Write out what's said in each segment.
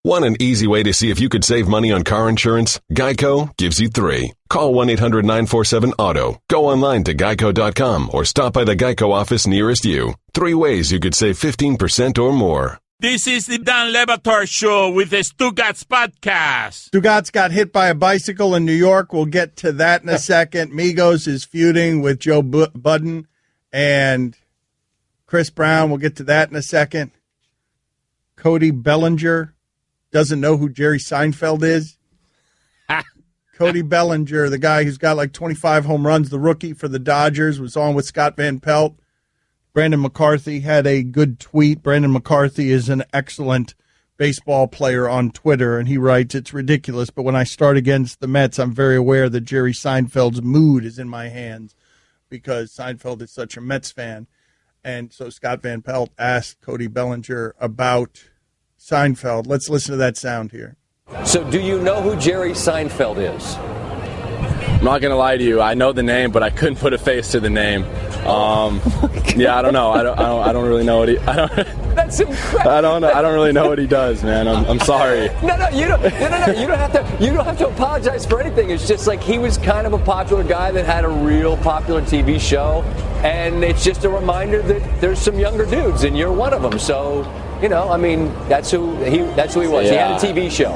Want an easy way to see if you could save money on car insurance? Geico gives you 3. Call 1-800-947-AUTO. Go online to geico.com or stop by the Geico office nearest you. 3 ways you could save 15% or more. This is the Dan Le Batard Show with the Stugotz podcast. Stugotz got hit by a bicycle in New York. We'll get to that in a second. Migos is feuding with Joe Budden and Chris Brown. We'll get to that in a second. Cody Bellinger doesn't know who Jerry Seinfeld is. Cody Bellinger, the guy who's got like 25 home runs, the rookie for the Dodgers, was on with Scott Van Pelt. Brandon McCarthy had a good tweet. Brandon McCarthy is an excellent baseball player on Twitter, and he writes, "It's ridiculous, but when I start against the Mets, I'm very aware that Jerry Seinfeld's mood is in my hands because Seinfeld is such a Mets fan." And so Scott Van Pelt asked Cody Bellinger about Seinfeld. Let's listen to that sound here. So do you know who Jerry Seinfeld is? I'm not going to lie to you. I know the name, but I couldn't put a face to the name. Yeah, I don't know. I don't really know what he. That's incredible. I don't really know what he does, man. I'm sorry. No, you don't have to apologize for anything. It's just like he was kind of a popular guy that had a real popular TV show, and it's just a reminder that there's some younger dudes, and you're one of them. So, I mean, that's who he was. Yeah. He had a TV show.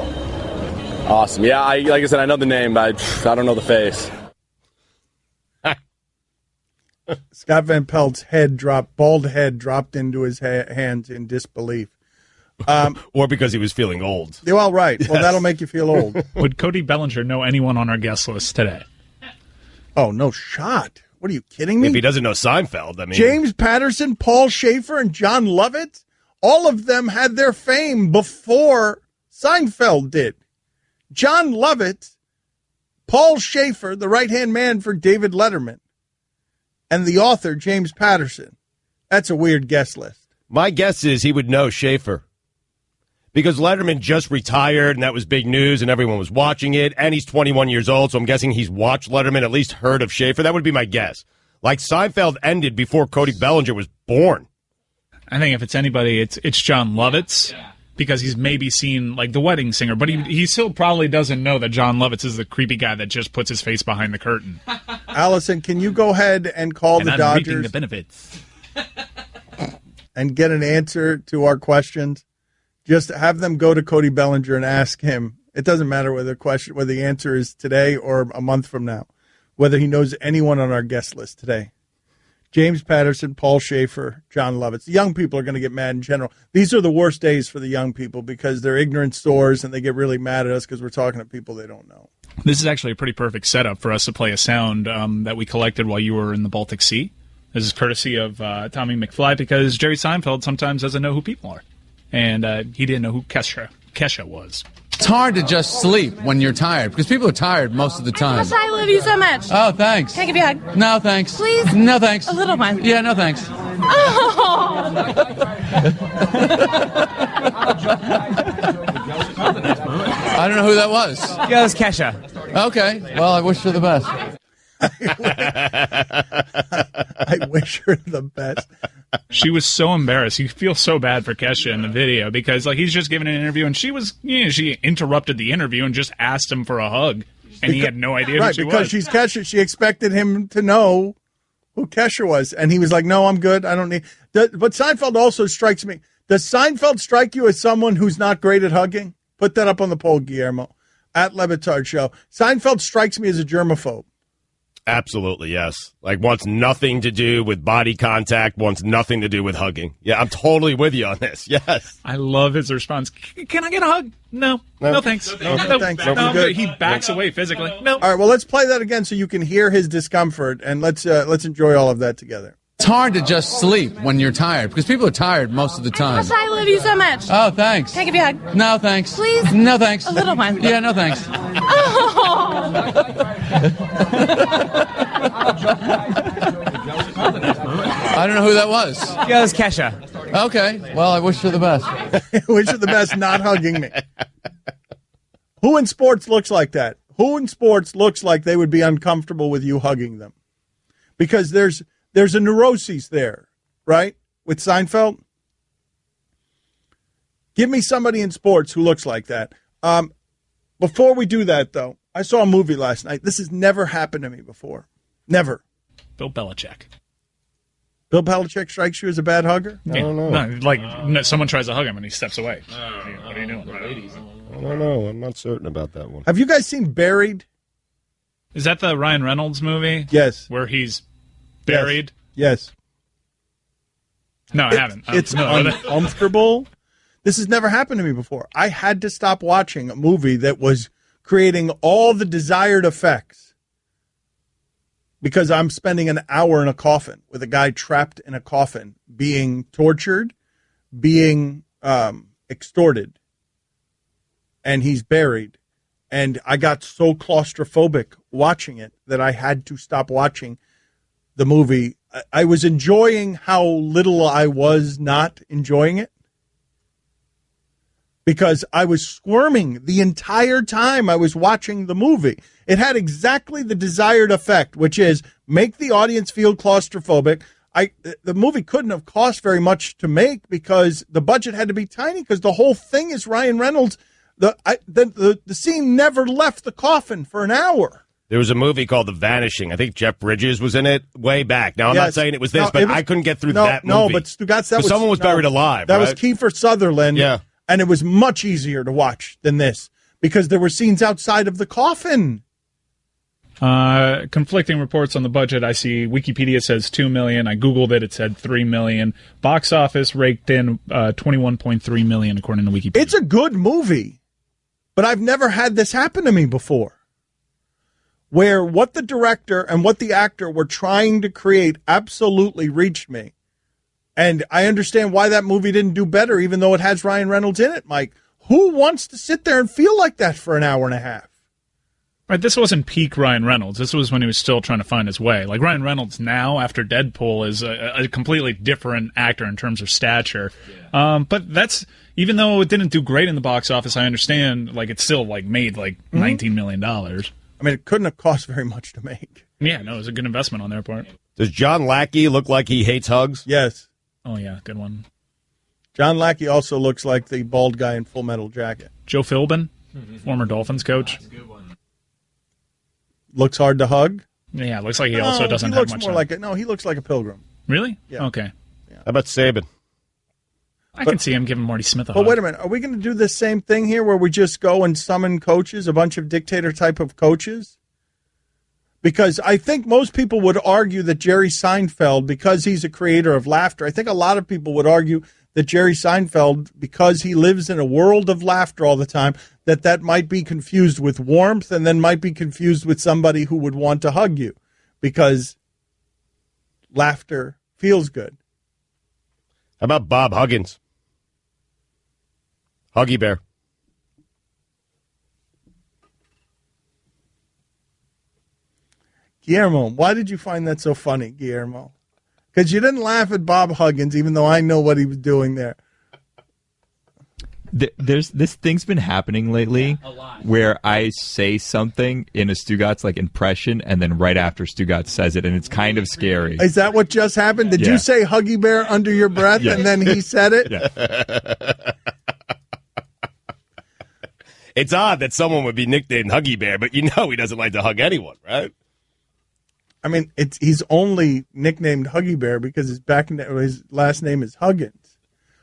Awesome. Yeah, like I said, I know the name, but I don't know the face. Scott Van Pelt's bald head dropped into his hands in disbelief. Or because he was feeling old. Well, right. Well, that'll make you feel old. Would Cody Bellinger know anyone on our guest list today? Oh, no shot. What are you kidding me? If he doesn't know Seinfeld, I mean. James Patterson, Paul Schaefer, and John Lovitz, all of them had their fame before Seinfeld did. John Lovitz, Paul Schaefer, the right-hand man for David Letterman, and the author, James Patterson. That's a weird guest list. My guess is he would know Schaefer. Because Letterman just retired, and that was big news, and everyone was watching it, and he's 21 years old, so I'm guessing he's watched Letterman, at least heard of Schaefer. That would be my guess. Like, Seinfeld ended before Cody Bellinger was born. I think if it's anybody, it's John Lovitz. Yeah. Because he's maybe seen, like, The Wedding Singer, but he still probably doesn't know that John Lovitz is the creepy guy that just puts his face behind the curtain. Allison, can you go ahead and call the Dodgers? Reaping the benefits. And get an answer to our questions? Just have them go to Cody Bellinger and ask him. It doesn't matter whether the answer is today or a month from now, whether he knows anyone on our guest list today. James Patterson, Paul Schaefer, John Lovitz. The young people are going to get mad in general. These are the worst days for the young people because they're ignorant stores and they get really mad at us because we're talking to people they don't know. This is actually a pretty perfect setup for us to play a sound that we collected while you were in the Baltic Sea. This is courtesy of Tommy McFly because Jerry Seinfeld sometimes doesn't know who people are. And he didn't know who Kesha was. It's hard to just sleep when you're tired because people are tired most of the time. I love you so much. Oh, thanks. Can I give you a hug? No, thanks. Please? No, thanks. A little one. Yeah, no, thanks. Oh. I don't know who that was. Yeah, that was Kesha. Okay. Well, I wish her the best. I wish her the best. She was so embarrassed. You feel so bad for Kesha in the video because, like, he's just giving an interview, and she was, she interrupted the interview and just asked him for a hug, and he had no idea who she was. Right, because she's Kesha. She expected him to know who Kesha was, and he was like, "No, I'm good. I don't need." But Seinfeld also strikes me. Does Seinfeld strike you as someone who's not great at hugging? Put that up on the poll, Guillermo, at Le Batard Show. Seinfeld strikes me as a germaphobe. Absolutely, yes. Like, wants nothing to do with body contact, wants nothing to do with hugging. Yeah, I'm totally with you on this, yes. I love his response. Can I get a hug? No thanks. No, thanks. No, he backs away physically. No. All right, well, let's play that again so you can hear his discomfort, and let's enjoy all of that together. It's hard to just sleep when you're tired because people are tired most of the time. I love you so much. Oh, thanks. Can I give you a hug? No, thanks. Please? No, thanks. A little one. Yeah, no, thanks. Oh. I don't know who that was. Yeah, that was Kesha. Okay. Well, I wish her the best. I wish her the best not hugging me. Who in sports looks like that? Who in sports looks like they would be uncomfortable with you hugging them? Because there's a neuroses there, right? With Seinfeld. Give me somebody in sports who looks like that. Before we do that, though, I saw a movie last night. This has never happened to me before. Never. Bill Belichick. Bill Belichick strikes you as a bad hugger? I don't know. No, someone tries to hug him and he steps away. What are you doing? I don't know. I'm not certain about that one. Have you guys seen Buried? Is that the Ryan Reynolds movie? Yes. Where he's buried? Yes. No, I haven't. It's uncomfortable. This has never happened to me before. I had to stop watching a movie that was creating all the desired effects because I'm spending an hour in a coffin with a guy trapped in a coffin, being tortured, being extorted, and he's buried. And I got so claustrophobic watching it that I had to stop watching the movie. I was enjoying how little I was not enjoying it, because I was squirming the entire time I was watching the movie. It had exactly the desired effect, which is make the audience feel claustrophobic. The movie couldn't have cost very much to make because the budget had to be tiny because the whole thing is Ryan Reynolds. The scene never left the coffin for an hour. There was a movie called The Vanishing. I think Jeff Bridges was in it way back. Now, I'm not saying it was this, but I couldn't get through that movie. No, but Stugotz, that was... someone was buried alive, That right? was Kiefer Sutherland. Yeah. And it was much easier to watch than this because there were scenes outside of the coffin. Conflicting reports on the budget. I see Wikipedia says $2 million. I Googled it. It said $3 million. Box office raked in $21.3 million, according to Wikipedia. It's a good movie, but I've never had this happen to me before, where what the director and what the actor were trying to create absolutely reached me. And I understand why that movie didn't do better, even though it has Ryan Reynolds in it, Mike. Who wants to sit there and feel like that for an hour and a half? Right, this wasn't peak Ryan Reynolds. This was when he was still trying to find his way. Like Ryan Reynolds now, after Deadpool, is a completely different actor in terms of stature. Yeah. But that's, even though it didn't do great in the box office, I understand, like, it still made $19 million. I mean, it couldn't have cost very much to make. Yeah, no, it was a good investment on their part. Does John Lackey look like he hates hugs? Yes. Oh, yeah, good one. John Lackey also looks like the bald guy in Full Metal Jacket. Joe Philbin, former Dolphins coach. That's a good one. Looks hard to hug. Yeah, looks like he also doesn't have much. He looks like a pilgrim. Really? Yeah. Okay. Yeah. How about Saban? I can see him giving Marty Smith a hug. But wait a minute. Are we going to do the same thing here where we just go and summon coaches, a bunch of dictator type of coaches? Because I think most people would argue that Jerry Seinfeld, because he's a creator of laughter, I think a lot of people would argue that Jerry Seinfeld, because he lives in a world of laughter all the time, that might be confused with warmth and then might be confused with somebody who would want to hug you because laughter feels good. How about Bob Huggins? Huggy Bear. Guillermo, why did you find that so funny, Guillermo? Because you didn't laugh at Bob Huggins, even though I know what he was doing there. There's this thing's been happening lately where I say something in a Stugotz impression, and then right after Stugotz says it, and it's kind of scary. Is that what just happened? Did you say Huggy Bear under your breath, and then he said it? Yeah. It's odd that someone would be nicknamed Huggy Bear, but you know he doesn't like to hug anyone, right? I mean, he's only nicknamed Huggy Bear because his last name is Huggins.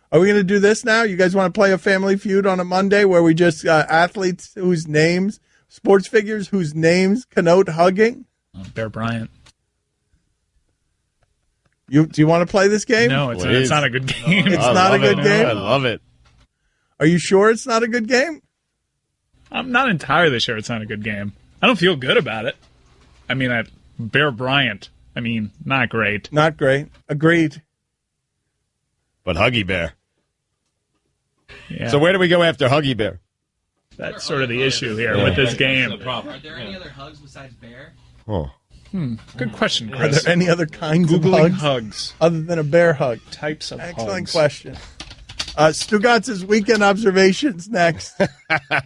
Are we going to do this now? You guys want to play a Family Feud on a Monday where we just athletes whose names, sports figures whose names connote hugging? Bear Bryant. Do you want to play this game? No, it's not a good game. It's not a good game? I love it. Are you sure it's not a good game? I'm not entirely sure it's not a good game. I don't feel good about it. I mean, Bear Bryant, not great. Not great. Agreed. But Huggy Bear. Yeah. So where do we go after Huggy Bear? That's sort of the issue here with this game. Are there any other hugs besides Bear? Oh. Good question, Are Chris. there any other kinds Googling of hugs other than a bear hug? Types of Excellent hugs. question. Stugotz's weekend observations next.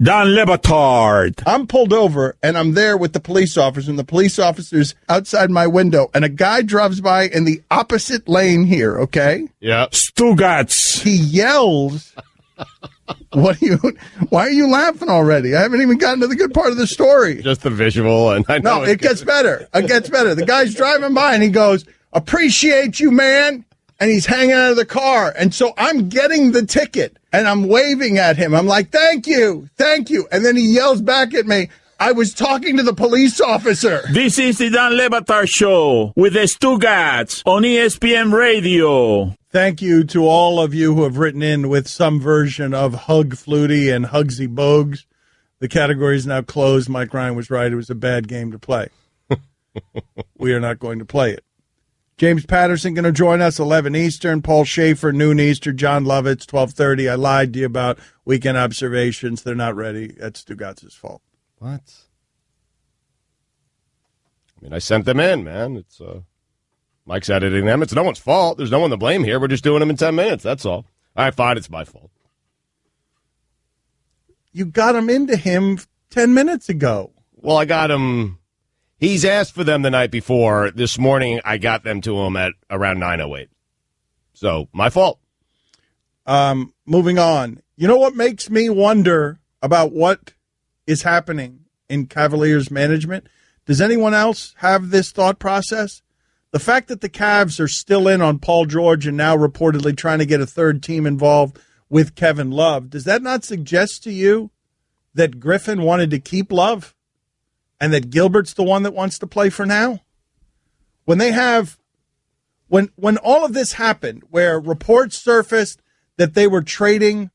Don Le Batard. I'm pulled over, and I'm there with the police officer, and the police officer's outside my window, and a guy drives by in the opposite lane here, okay? Yeah. Stugotz. He yells Why are you laughing already? I haven't even gotten to the good part of the story. Just the visual, and I know No, it gets better. It gets better. The guy's driving by and he goes, "Appreciate you, man." And he's hanging out of the car. And so I'm getting the ticket and I'm waving at him. I'm like, "Thank you. Thank you." And then he yells back at me, "I was talking to the police officer." This is the Dan Le Batard Show with the Stugotz on ESPN Radio. Thank you to all of you who have written in with some version of Hug Flutie and Hugsy Bogues. The category is now closed. Mike Ryan was right. It was a bad game to play. We are not going to play it. James Patterson going to join us 11 Eastern. Paul Schaefer, noon Eastern. John Lovitz, 12:30. I lied to you about weekend observations. They're not ready. That's Stugotz's fault. What? I mean, I sent them in, man. It's Mike's editing them. It's no one's fault. There's no one to blame here. We're just doing them in 10 minutes. That's all. All right, fine. It's my fault. You got them into him 10 minutes ago. Well, I got him. He's asked for them the night before. This morning, I got them to him at around 9:08. So, my fault. Moving on. You know what makes me wonder about what is happening in Cavaliers management? Does anyone else have this thought process? The fact that the Cavs are still in on Paul George and now reportedly trying to get a third team involved with Kevin Love, does that not suggest to you that Griffin wanted to keep Love? And that Gilbert's the one that wants to play for now? When all of this happened, where reports surfaced that they were trading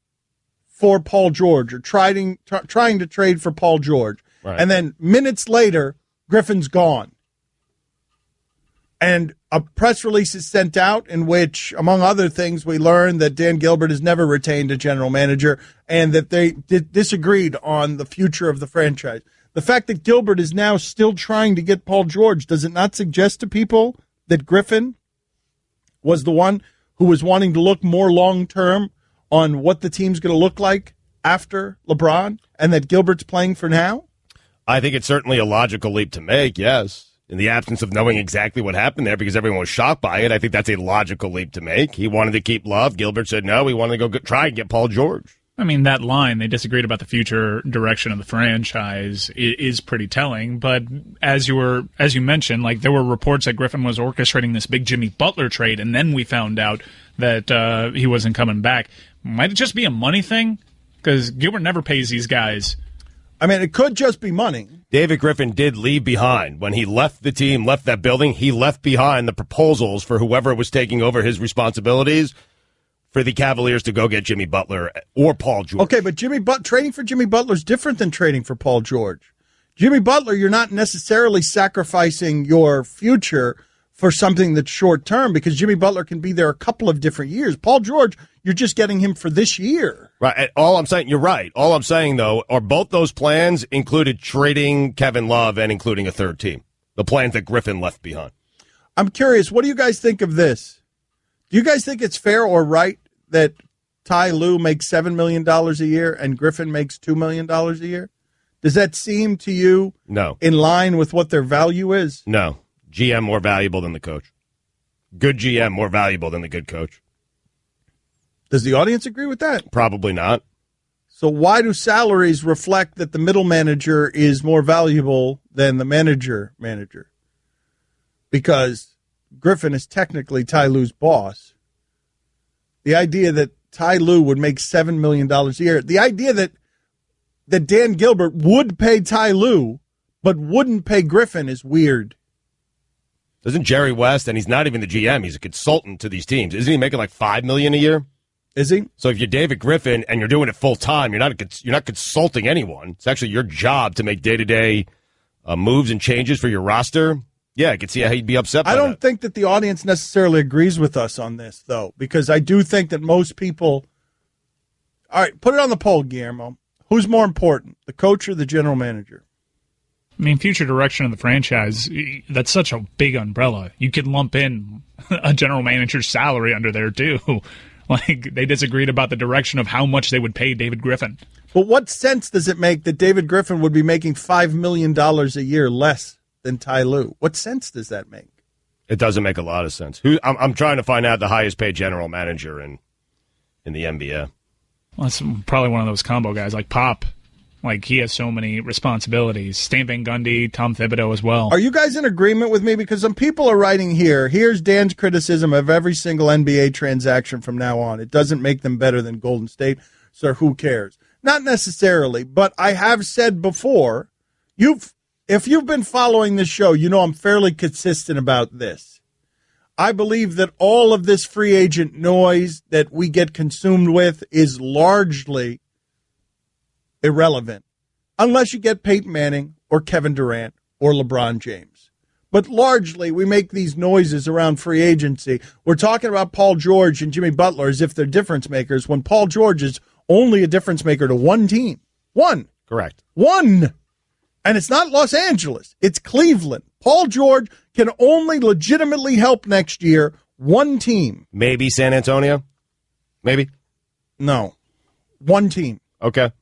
for Paul George or trying to trade for Paul George, right. And then minutes later, Griffin's gone. And a press release is sent out in which, among other things, we learned that Dan Gilbert has never retained a general manager and that they disagreed on the future of the franchise. The fact that Gilbert is now still trying to get Paul George, does it not suggest to people that Griffin was the one who was wanting to look more long-term on what the team's going to look like after LeBron and that Gilbert's playing for now? I think it's certainly a logical leap to make, yes. In the absence of knowing exactly what happened there because everyone was shocked by it, I think that's a logical leap to make. He wanted to keep Love. Gilbert said no. He wanted to go try and get Paul George. I mean, that line, they disagreed about the future direction of the franchise, is pretty telling. But as you mentioned, like there were reports that Griffin was orchestrating this big Jimmy Butler trade, and then we found out that he wasn't coming back. Might it just be a money thing? Because Gilbert never pays these guys. I mean, it could just be money. David Griffin did leave behind. When he left the team, left that building, he left behind the proposals for whoever was taking over his responsibilities for the Cavaliers to go get Jimmy Butler or Paul George. Okay, but trading for Jimmy Butler is different than trading for Paul George. Jimmy Butler, you're not necessarily sacrificing your future for something that's short-term because Jimmy Butler can be there a couple of different years. Paul George, you're just getting him for this year. Right. All I'm saying, you're right. All I'm saying, though, are both those plans included trading Kevin Love and including a third team, the plans that Griffin left behind. I'm curious, what do you guys think of this? Do you guys think it's fair or right that Ty Lue makes $7 million a year and Griffin makes $2 million a year? Does that seem to you in line with what their value is? No. GM more valuable than the coach. Good GM more valuable than the good coach. Does the audience agree with that? Probably not. So why do salaries reflect that the middle manager is more valuable than the manager? Because Griffin is technically Ty Lue's boss. The idea that Ty Lue would make $7 million a year, the idea that Dan Gilbert would pay Ty Lue but wouldn't pay Griffin is weird. Doesn't Jerry West, and he's not even the GM, he's a consultant to these teams. Isn't he making like $5 million a year? Is he? So if you're David Griffin and you're doing it full time, you're not consulting anyone. It's actually your job to make day-to-day moves and changes for your roster. Yeah, I can see how he'd be upset by that. I don't think that the audience necessarily agrees with us on this, though, because I do think that most people... All right, put it on the poll, Guillermo. Who's more important, the coach or the general manager? I mean, future direction of the franchise, that's such a big umbrella. You could lump in a general manager's salary under there, too. Like, they disagreed about the direction of how much they would pay David Griffin. But what sense does it make that David Griffin would be making $5 million a year less than Ty Lue? What sense does that make? It doesn't make a lot of sense. I'm trying to find out the highest paid general manager in the NBA. Well, that's probably one of those combo guys like Pop. Like, he has so many responsibilities. Stan Van Gundy, Tom Thibodeau as well. Are you guys in agreement with me? Because some people are writing here, here's Dan's criticism of every single NBA transaction from now on. It doesn't make them better than Golden State, so who cares? Not necessarily, but I have said before, if you've been following this show, you know I'm fairly consistent about this. I believe that all of this free agent noise that we get consumed with is largely irrelevant, unless you get Peyton Manning or Kevin Durant or LeBron James. But largely, we make these noises around free agency. We're talking about Paul George and Jimmy Butler as if they're difference makers, when Paul George is only a difference maker to one team. One. Correct. One. And it's not Los Angeles. It's Cleveland. Paul George can only legitimately help next year one team. Maybe San Antonio? Maybe? No. One team. Okay.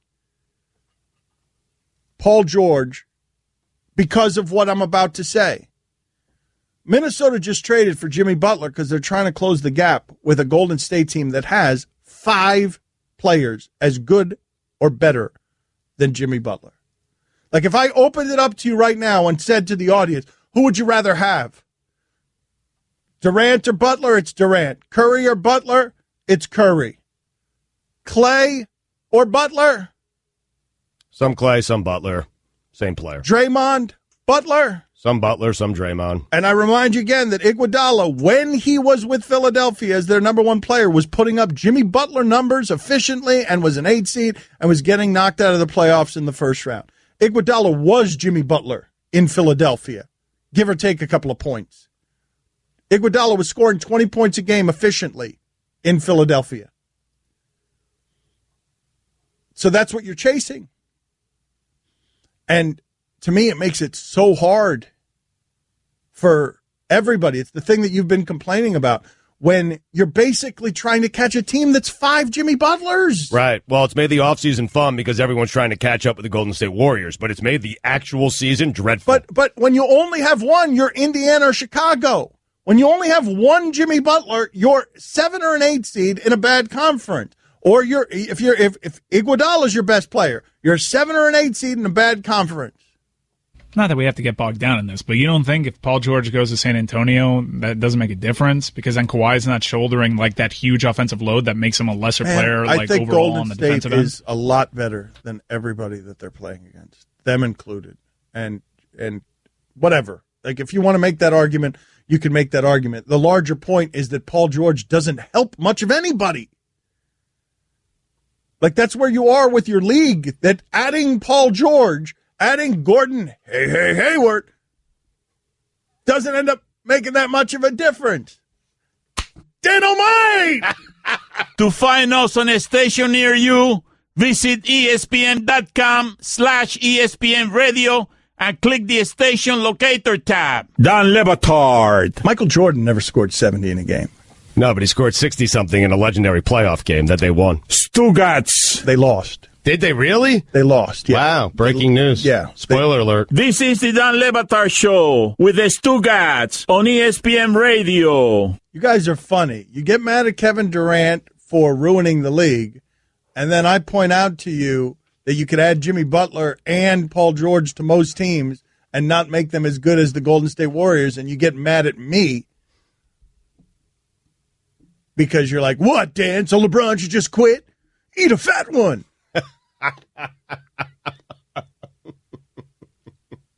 Paul George, because of what I'm about to say. Minnesota just traded for Jimmy Butler because they're trying to close the gap with a Golden State team that has 5 players as good or better than Jimmy Butler. Like, if I opened it up to you right now and said to the audience, who would you rather have? Durant or Butler? It's Durant. Curry or Butler? It's Curry. Clay or Butler? Some Clay, some Butler. Same player. Draymond, Butler? Some Butler, some Draymond. And I remind you again that Iguodala, when he was with Philadelphia as their number one player, was putting up Jimmy Butler numbers efficiently and was an 8 seed and was getting knocked out of the playoffs in the first round. Iguodala was Jimmy Butler in Philadelphia, give or take a couple of points. Iguodala was scoring 20 points a game efficiently in Philadelphia. So that's what you're chasing. And to me, it makes it so hard for everybody. It's the thing that you've been complaining about, when you're basically trying to catch a team that's 5 Jimmy Butlers. Right. Well, it's made the offseason fun because everyone's trying to catch up with the Golden State Warriors, but it's made the actual season dreadful. But when you only have one, you're Indiana or Chicago. When you only have one Jimmy Butler, you're 7 or an 8 seed in a bad conference. Or if Iguodala is your best player, you're a 7 or an 8 seed in a bad conference. Not that we have to get bogged down in this, but you don't think if Paul George goes to San Antonio, that doesn't make a difference? Because then Kawhi's not shouldering like that huge offensive load that makes him a lesser player, I like think overall Golden on the State defensive end. is a lot better than everybody that they're playing against, them included, and whatever. Like, if you want to make that argument, you can make that argument. The larger point is that Paul George doesn't help much of anybody. Like, that's where you are with your league, that adding Paul George, adding Gordon Hayward doesn't end up making that much of a difference. Dynamite! To find us on a station near you, visit ESPN.com/ESPN Radio and click the station locator tab. Don Le Batard. Michael Jordan never scored 70 in a game. No, but he scored 60-something in a legendary playoff game that they won. Stugotz. They lost. Did they really? They lost, yeah. Wow, breaking news. Yeah. Spoiler alert. This is the Don Le Batard Show with the Stugotz on ESPN Radio. You guys are funny. You get mad at Kevin Durant for ruining the league, and then I point out to you that you could add Jimmy Butler and Paul George to most teams and not make them as good as the Golden State Warriors, and you get mad at me because you're like, what, Dan? So LeBron should just quit? Eat a fat one.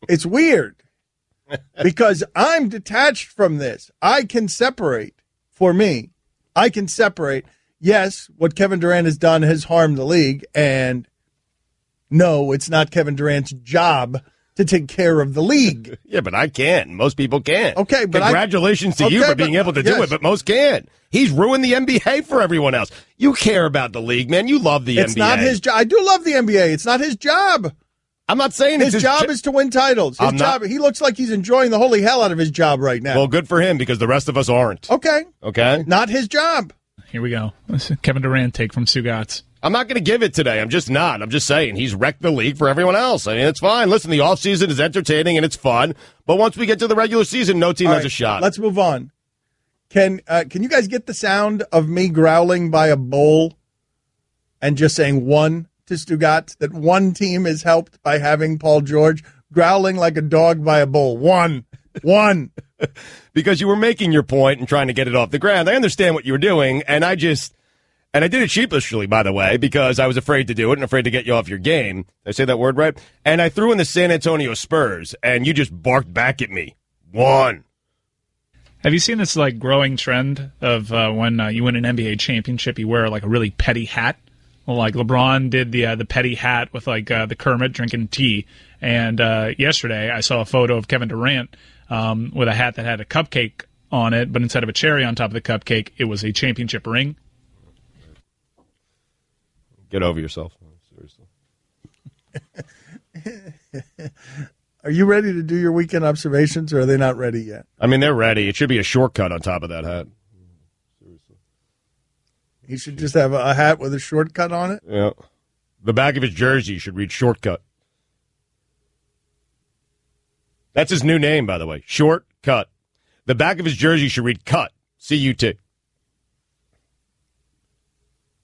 It's weird because I'm detached from this. I can separate, for me, I can separate, yes, what Kevin Durant has done has harmed the league, and no, it's not Kevin Durant's job to take care of the league. Yeah, but I can't. Most people can't. Okay, but congratulations to you for being able to do it, but most can't. He's ruined the NBA for everyone else. You care about the league, man. You love the NBA. It's not his job. I do love the NBA. It's not his job. I'm not saying his job is to win titles. His job. He looks like he's enjoying the holy hell out of his job right now. Well, good for him because the rest of us aren't. Okay. Not his job. Here we go. Kevin Durant take from Stugotz. I'm not going to give it today. I'm just not. I'm just saying he's wrecked the league for everyone else. I mean, it's fine. Listen, the offseason is entertaining and it's fun. But once we get to the regular season, no team has a shot. Let's move on. Can you guys get the sound of me growling by a bowl and just saying one to Stugotz, that one team is helped by having Paul George growling like a dog by a bull. One. Because you were making your point and trying to get it off the ground. I understand what you were doing, and I did it sheepishly, by the way, because I was afraid to do it and afraid to get you off your game. Did I say that word right? And I threw in the San Antonio Spurs, and you just barked back at me. One. Have you seen this like growing trend of when you win an NBA championship, you wear like a really petty hat? Well, like LeBron did the petty hat with like the Kermit drinking tea. And yesterday I saw a photo of Kevin Durant with a hat that had a cupcake on it, but instead of a cherry on top of the cupcake, it was a championship ring. Get over yourself. Seriously. Are you ready to do your weekend observations, or are they not ready yet? I mean, they're ready. It should be a shortcut on top of that hat. Seriously. He should just have a hat with a shortcut on it? Yeah. The back of his jersey should read shortcut. That's his new name, by the way. Shortcut. The back of his jersey should read cut. C-U-T.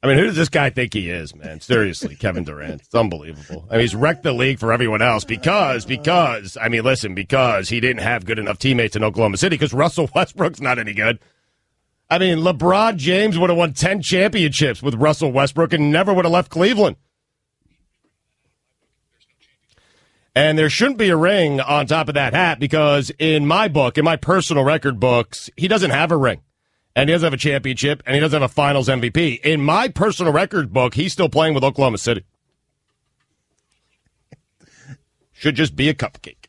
I mean, who does this guy think he is, man? Seriously, Kevin Durant. It's unbelievable. I mean, he's wrecked the league for everyone else because he didn't have good enough teammates in Oklahoma City because Russell Westbrook's not any good. I mean, LeBron James would have won 10 championships with Russell Westbrook and never would have left Cleveland. And there shouldn't be a ring on top of that hat because in my book, in my personal record books, he doesn't have a ring. And he doesn't have a championship, and he doesn't have a finals MVP. In my personal record book, he's still playing with Oklahoma City. Should just be a cupcake.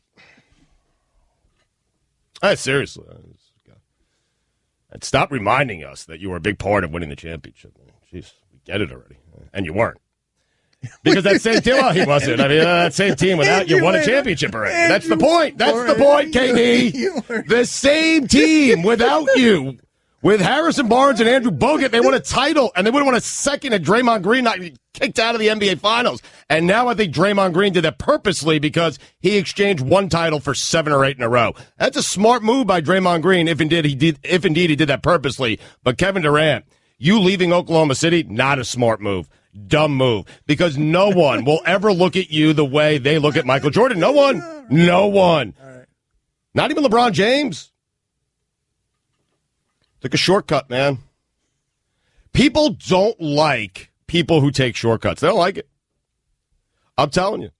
Seriously. And stop reminding us that you were a big part of winning the championship. Jeez, we get it already. And you weren't. Because that same team, well, he wasn't. I mean, that same team without you won a championship already. That's the point. That's the point, KD. The same team without you. With Harrison Barnes and Andrew Bogut, they won a title, and they would have won a second if Draymond Green not kicked out of the NBA Finals. And now I think Draymond Green did that purposely because he exchanged one title for 7 or 8 in a row. That's a smart move by Draymond Green, if indeed he did that purposely. But Kevin Durant, you leaving Oklahoma City, not a smart move. Dumb move. Because no one will ever look at you the way they look at Michael Jordan. No one. No one. Not even LeBron James. Took a shortcut, man. People don't like people who take shortcuts. They don't like it. I'm telling you.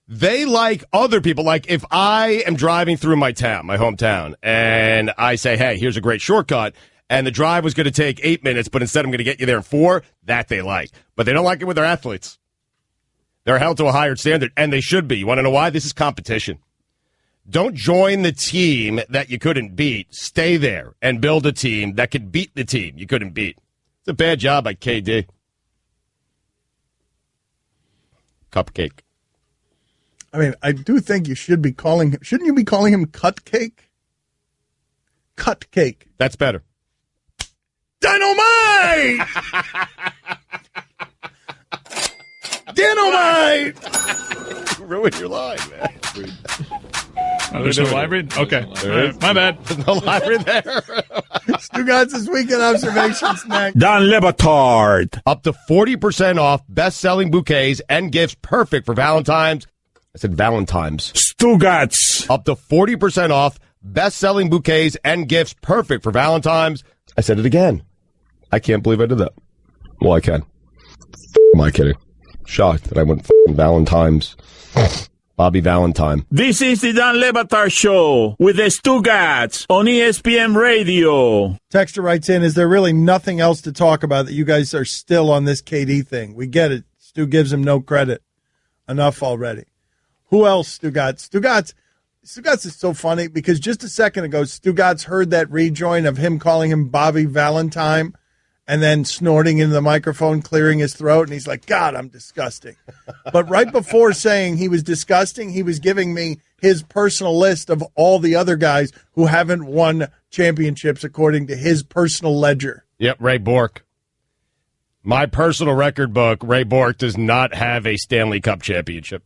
They like other people. Like if I am driving through my town, my hometown, and I say, hey, here's a great shortcut, and the drive was going to take 8 minutes, but instead I'm going to get you there in 4, that they like. But they don't like it with their athletes. They're held to a higher standard, and they should be. You want to know why? This is competition. Don't join the team that you couldn't beat. Stay there and build a team that could beat the team you couldn't beat. It's a bad job by KD. Cupcake. I mean, I do think you should be calling him. Shouldn't you be calling him Cutcake? Cutcake. That's better. Dynamite! Dynamite! Ruin your line, man. Oh, there's no library? Okay. Right. My bad. There's no library there. Stugotz's weekend observations next. Don Le Batard. Up to 40% off best-selling bouquets and gifts perfect for Valentine's. I said Valentine's. Stugotz. Up to 40% off best-selling bouquets and gifts perfect for Valentine's. I said it again. I can't believe I did that. Well, I can. Am I kidding? Shocked that I went Valentine's. Bobby Valentine. This is the Don Le Batard Show with the Stugotz on ESPN Radio. Texter writes in, is there really nothing else to talk about that you guys are still on this KD thing? We get it. Stu gives him no credit. Enough already. Who else, Stugotz? Stugotz is so funny because just a second ago, Stugotz heard that rejoin of him calling him Bobby Valentine and then snorting into the microphone, clearing his throat, and he's like, God, I'm disgusting. But right before saying he was disgusting, he was giving me his personal list of all the other guys who haven't won championships according to his personal ledger. Yep, Ray Bork. My personal record book, Ray Bork does not have a Stanley Cup championship.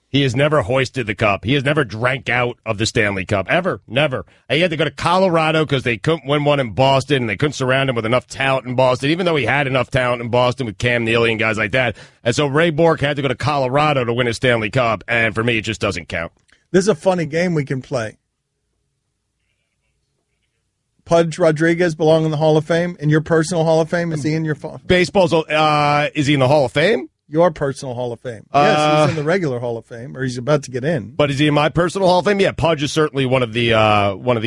He has never hoisted the cup. He has never drank out of the Stanley Cup. Ever. Never. He had to go to Colorado because they couldn't win one in Boston, and they couldn't surround him with enough talent in Boston, even though he had enough talent in Boston with Cam Neely and guys like that. And so Ray Bourque had to go to Colorado to win a Stanley Cup, and for me, it just doesn't count. This is a funny game we can play. Pudge Rodriguez belong in the Hall of Fame? In your personal Hall of Fame? Is he in your Baseball's, is he in the Hall of Fame? Your personal Hall of Fame. Yes, he's in the regular Hall of Fame, or he's about to get in. But is he in my personal Hall of Fame? Yeah, Pudge is certainly one of the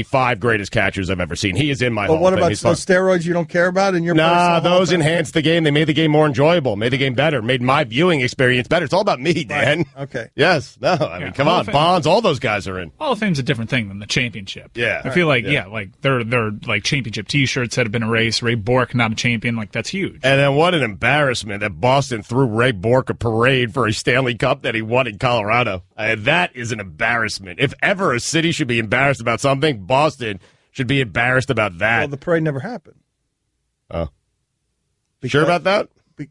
5 greatest catchers I've ever seen. He is in my Hall of Fame. But what about those steroids you don't care about in your personal Hall of Fame? Those enhanced the game. They made the game more enjoyable, made the game better, made my viewing experience better. It's all about me, Dan. Right. Okay. Yes. No, I mean, come on. Bonds, all those guys are in. Hall of Fame's a different thing than the championship. Yeah. I feel like, they're like championship T-shirts that have been erased. Ray Bourque, not a champion. Like, that's huge. And then what an embarrassment that Boston threw Ray Bourque a parade for a Stanley Cup that he won in Colorado. That is an embarrassment. If ever a city should be embarrassed about something, Boston should be embarrassed about that. Well, the parade never happened. Oh. Sure about that?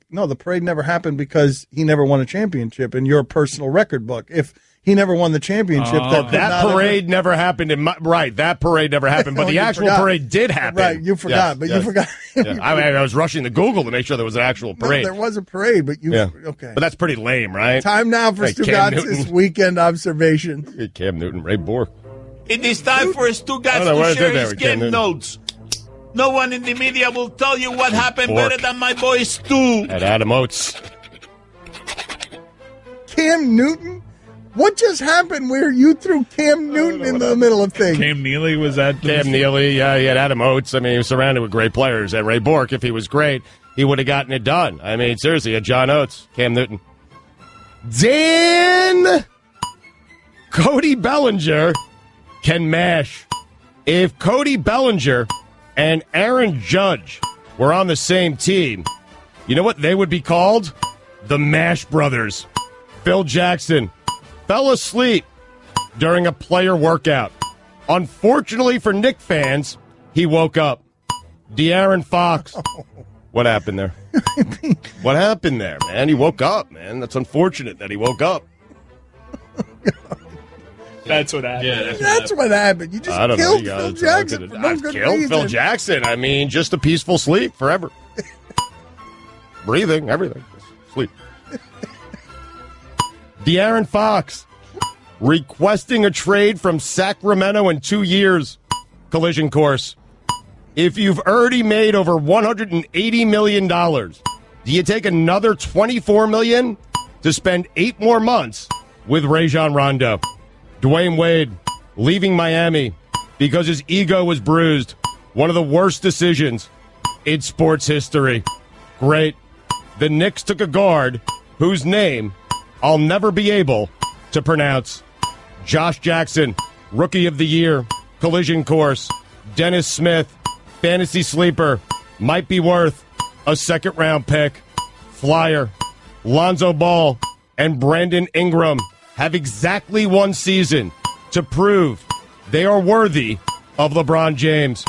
No, the parade never happened because he never won a championship in your personal record book. If he never won the championship, that parade never happened in my right. That parade never happened, but the actual parade did happen. Right, you forgot, you forgot. I was rushing to Google to make sure there was an actual parade. No, there was a parade, but okay. But that's pretty lame, right? Time now for Stugotz's weekend observation. Cam Newton, Ray Bourque. It is time for Stugotz to share his game notes. No one in the media will tell you what happened better than my boy Stu. At Adam Oates. Cam Newton? What just happened where you threw Cam Newton in the middle of things? Cam Neely was at Cam Neely, yeah, he had Adam Oates. I mean, he was surrounded with great players. And Ray Bourque, if he was great, he would have gotten it done. I mean, seriously, at John Oates, Cam Newton. Dan Cody Bellinger can mash. If Cody Bellinger and Aaron Judge were on the same team, you know what they would be called? The Mash Brothers. Phil Jackson fell asleep during a player workout. Unfortunately for Knick fans, he woke up. De'Aaron Fox. What happened there? What happened there, man? He woke up, man. That's unfortunate that he woke up. That's what happened. Yeah, that's what happened. You just killed Phil Jackson for no good killed reason. Phil Jackson. I mean, just a peaceful sleep forever. Breathing, everything. Sleep. De'Aaron Fox requesting a trade from Sacramento in 2 years. Collision course. If you've already made over $180 million, do you take another $24 million to spend 8 more months with Rajon Rondo? Dwayne Wade leaving Miami because his ego was bruised. One of the worst decisions in sports history. Great. The Knicks took a guard whose name I'll never be able to pronounce. Josh Jackson, Rookie of the Year, Collision Course. Dennis Smith, Fantasy Sleeper, might be worth a second-round pick. Flyer, Lonzo Ball, and Brandon Ingram have exactly 1 season to prove they are worthy of LeBron James.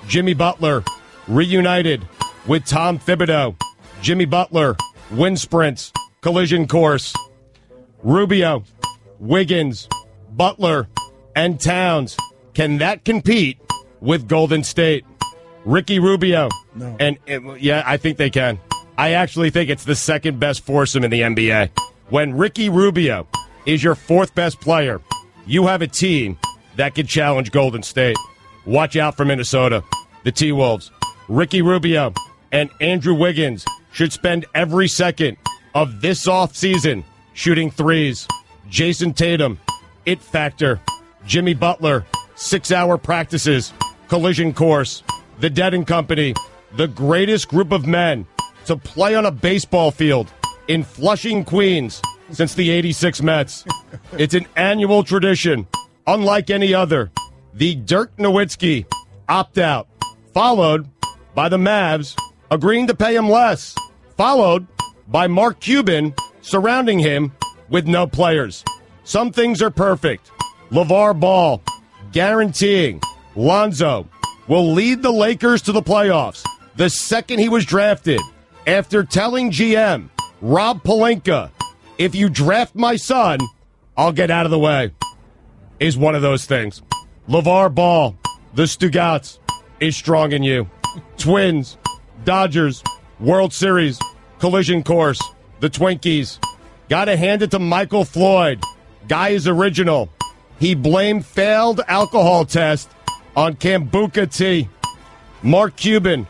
Jimmy Butler, reunited with Tom Thibodeau. Jimmy Butler, wind sprints, Collision Course. Rubio, Wiggins, Butler, and Towns. Can that compete with Golden State? Ricky Rubio. No. And yeah, I think they can. I actually think it's the second best foursome in the NBA. When Ricky Rubio is your 4th best player, you have a team that can challenge Golden State. Watch out for Minnesota, the T-Wolves. Ricky Rubio and Andrew Wiggins should spend every second of this offseason shooting threes. Jason Tatum, it factor. Jimmy Butler, 6-hour practices. Collision Course. The Dead and Company, the greatest group of men to play on a baseball field in Flushing, Queens since the 86 Mets. It's an annual tradition, unlike any other. The Dirk Nowitzki opt-out, followed by the Mavs agreeing to pay him less, followed by Mark Cuban surrounding him with no players. Some things are perfect. LeVar Ball guaranteeing Lonzo will lead the Lakers to the playoffs the second he was drafted, after telling GM Rob Pelinka, if you draft my son, I'll get out of the way, is one of those things. LeVar Ball, the Stugotz, is strong in you. Twins, Dodgers, World Series, Collision Course, the Twinkies. Gotta hand it to Michael Floyd. Guy is original. He blamed failed alcohol test on kombucha tea. Mark Cuban.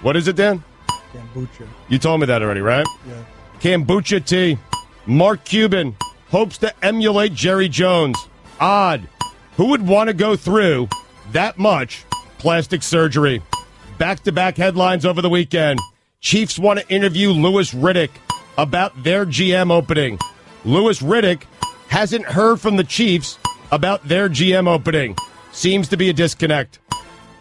What is it, Dan? Kombucha. You told me that already, right? Yeah. Kombucha tea. Mark Cuban hopes to emulate Jerry Jones. Odd. Who would want to go through that much plastic surgery? Back-to-back headlines over the weekend. Chiefs want to interview Louis Riddick about their GM opening. Louis Riddick hasn't heard from the Chiefs about their GM opening. Seems to be a disconnect.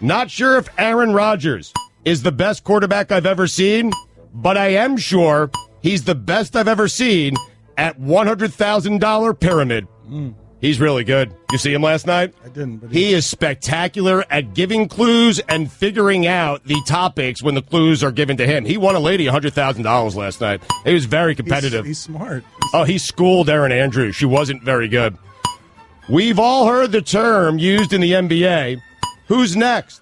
Not sure if Aaron Rodgers is the best quarterback I've ever seen, but I am sure he's the best I've ever seen at $100,000 pyramid. He's really good. You see him last night? I didn't. But he is spectacular at giving clues and figuring out the topics when the clues are given to him. He won a lady $100,000 last night. He was very competitive. He's smart. He schooled Erin Andrews. She wasn't very good. We've all heard the term used in the NBA, who's next?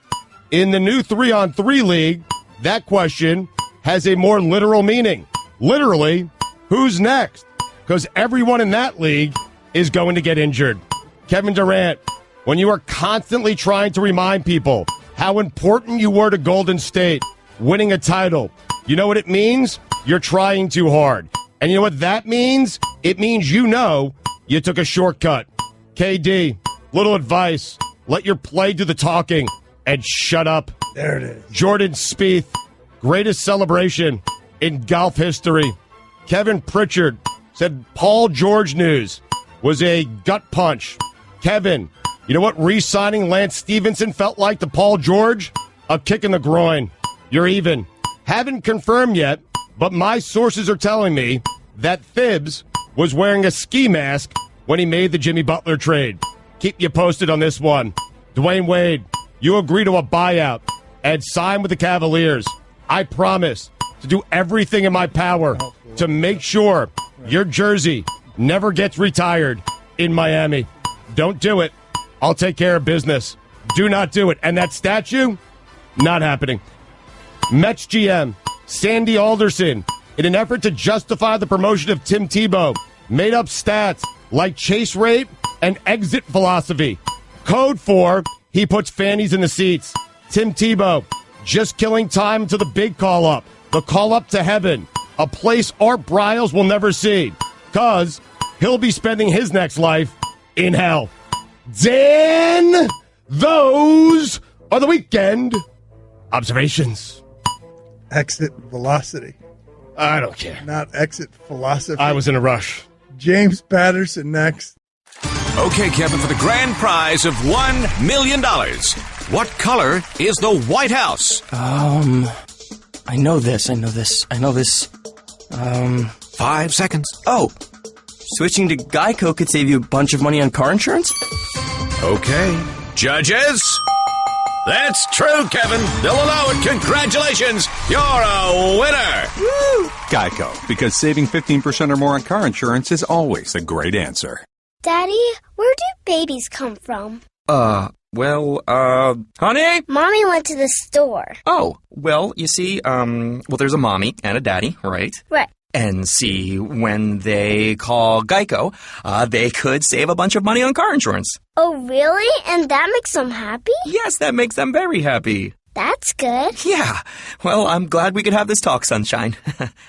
In the new 3-on-3 league, that question has a more literal meaning. Literally, who's next? Because everyone in that league is going to get injured. Kevin Durant, when you are constantly trying to remind people how important you were to Golden State, winning a title, you know what it means? You're trying too hard. And you know what that means? It means you took a shortcut. KD, little advice. Let your play do the talking and shut up. There it is. Jordan Spieth, greatest celebration in golf history. Kevin Pritchard said Paul George news was a gut punch. Kevin, you know what re-signing Lance Stevenson felt like to Paul George? A kick in the groin. You're even. Haven't confirmed yet, but my sources are telling me that Thibs was wearing a ski mask when he made the Jimmy Butler trade. Keep you posted on this one. Dwayne Wade, you agree to a buyout and sign with the Cavaliers. I promise to do everything in my power to make sure your jersey never gets retired in Miami. Don't do it. I'll take care of business. Do not do it. And that statue, not happening. Mets GM Sandy Alderson, in an effort to justify the promotion of Tim Tebow, made up stats like chase rate and exit philosophy. Code for he puts fannies in the seats. Tim Tebow just killing time to the big call up. The call up to heaven. A place Art Briles will never see. Because he'll be spending his next life in hell. Dan, those are the weekend observations. Exit velocity. I don't care. Not exit philosophy. I was in a rush. James Patterson next. Okay, Kevin, for the grand prize of $1 million, what color is the White House? I know this. 5 seconds. Oh, switching to Geico could save you a bunch of money on car insurance? Okay. Judges? That's true, Kevin. They'll allow it. Congratulations. You're a winner. Woo! Geico, because saving 15% or more on car insurance is always a great answer. Daddy, where do babies come from? Honey? Mommy went to the store. Oh, well, you see, there's a mommy and a daddy, right? Right. And see, when they call Geico, they could save a bunch of money on car insurance. Oh, really? And that makes them happy? Yes, that makes them very happy. That's good. Yeah. Well, I'm glad we could have this talk, Sunshine.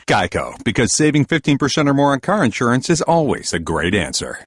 Geico, because saving 15% or more on car insurance is always a great answer.